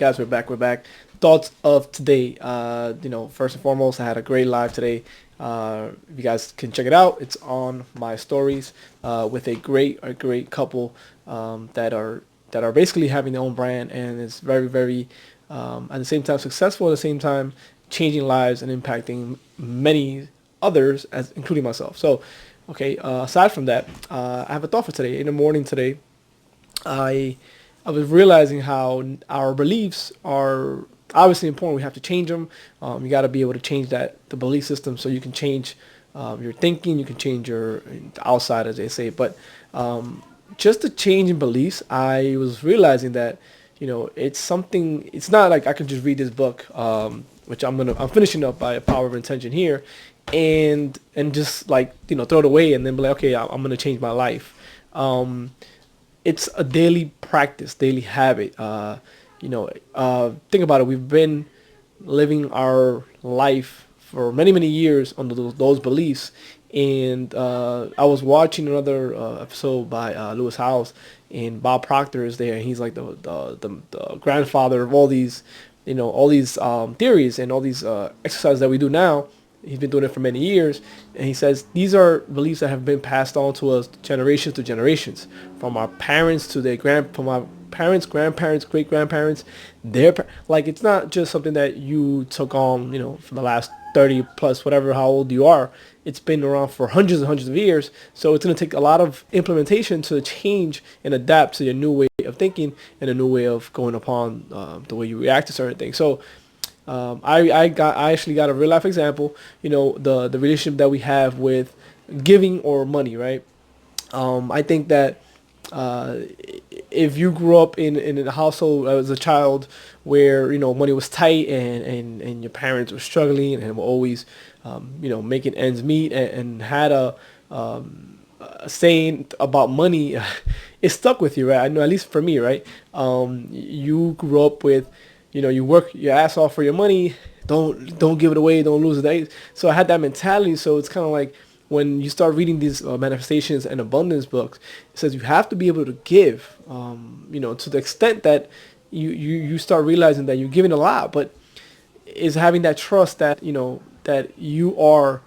podcast. We're back. We're back. Thoughts of today. First and foremost, I had a great live today. If you guys can check it out, it's on my stories with a great couple that are basically having their own brand, and it's very, very at the same time successful, at the same time changing lives and impacting many others, as including myself. So, okay. Aside from that, I have a thought for today. In the morning today, I I was realizing how our beliefs are obviously important. We have to change them. You got to be able to change the belief system, so you can change your thinking. You can change your outside, as they say. But just the change in beliefs, I was realizing that it's something. It's not like I can just read this book, which I'm finishing up by Power of Intention here, and just like throw it away and then be like, okay, I'm gonna change my life. It's a daily practice, daily habit. Think about it. We've been living our life for many, many years under those beliefs. And I was watching another episode by Lewis Howes, and Bob Proctor is there. And he's like the grandfather of all these theories and all these exercises that we do now. He's been doing it for many years, and he says these are beliefs that have been passed on to us generations to generations, from our parents to from our parents, grandparents, great grandparents. Like, it's not just something that you took on, for the last 30 plus, whatever, how old you are. It's been around for hundreds and hundreds of years, so it's going to take a lot of implementation to change and adapt to your new way of thinking and a new way of going upon the way you react to certain things. So I actually got a real life example. The relationship that we have with giving or money, right? I think that uh, if you grew up in a household as a child where money was tight, and your parents were struggling and were always making ends meet, and had a saying about money, it stuck with you, right? I know, at least for me, right? You grew up with, you work your ass off for your money. Don't give it away. Don't lose it. So I had that mentality. So it's kind of like when you start reading these manifestations and abundance books, it says you have to be able to give, to the extent that you start realizing that you're giving a lot, but is having that trust that, that you are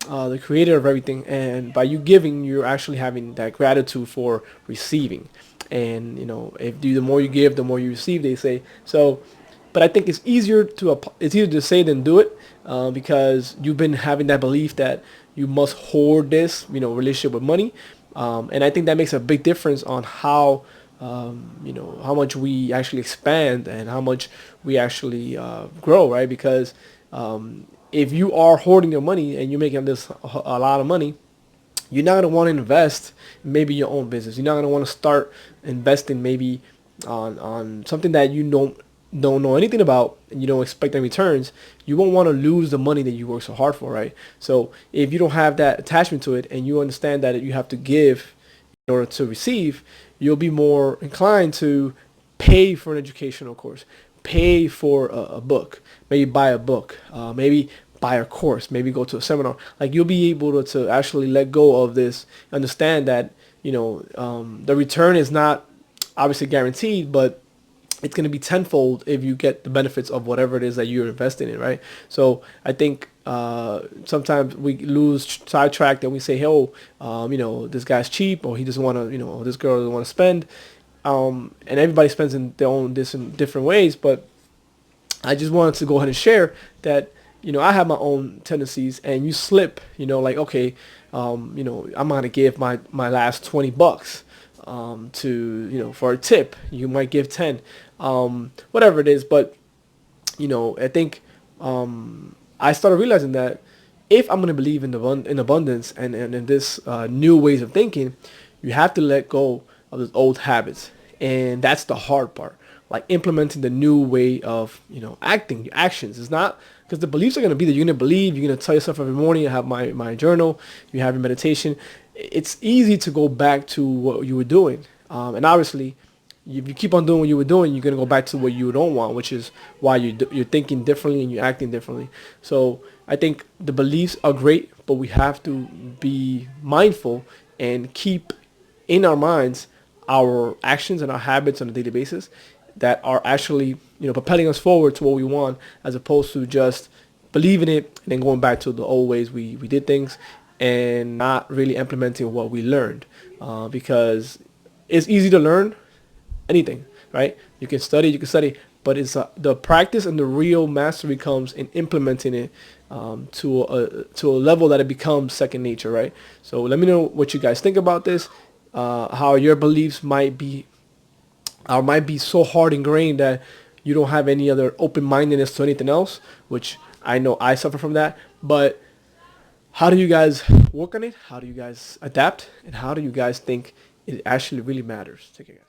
the creator of everything, and by you giving, you're actually having that gratitude for receiving. And if the more you give, the more you receive, they say. So, but I think it's easier to say than do it, because you've been having that belief that you must hoard this, relationship with money, and I think that makes a big difference on how much we actually expand and how much we actually grow, right? Because if you are hoarding your money and you're making a lot of money, you're not going to want to invest in maybe your own business. You're not going to want to start investing maybe on something that you don't know anything about, and you don't expect any returns. You won't want to lose the money that you work so hard for, right? So if you don't have that attachment to it, and you understand that you have to give in order to receive, you'll be more inclined to pay for an educational course, pay for a book, maybe buy a book, maybe buy a course, maybe go to a seminar. Like, you'll be able to actually let go of this, understand that the return is not obviously guaranteed, but it's going to be tenfold if you get the benefits of whatever it is that you're investing in, right? So I think sometimes we lose sidetracked, and we say, "Oh, this guy's cheap," or he doesn't want to, or this girl doesn't want to spend. And everybody spends in their own different ways. But I just wanted to go ahead and share that I have my own tendencies, and you slip, like, okay, I'm gonna give my last $20 to for a tip. You might give 10, whatever it is. But I think I started realizing that if I'm gonna believe in abundance and in this new ways of thinking, you have to let go of those old habits, and that's the hard part. Like, implementing the new way of acting, your actions. It's not because the beliefs are gonna be there. You're gonna believe. You're gonna tell yourself every morning. You have my journal. You have your meditation. It's easy to go back to what you were doing, and obviously, if you keep on doing what you were doing, you're gonna go back to what you don't want, which is why you're thinking differently and you're acting differently. So I think the beliefs are great, but we have to be mindful and keep in our minds our actions and our habits on a daily basis that are actually propelling us forward to what we want, as opposed to just believing it and then going back to the old ways we did things and not really implementing what we learned. Because it's easy to learn anything, right? You can study, but it's the practice and the real mastery comes in implementing it to a level that it becomes second nature, right? So let me know what you guys think about this, how your beliefs might be so hard ingrained that you don't have any other open-mindedness to anything else, which I know I suffer from that. But how do you guys work on it? How do you guys adapt? And how do you guys think it actually really matters? Take care, guys.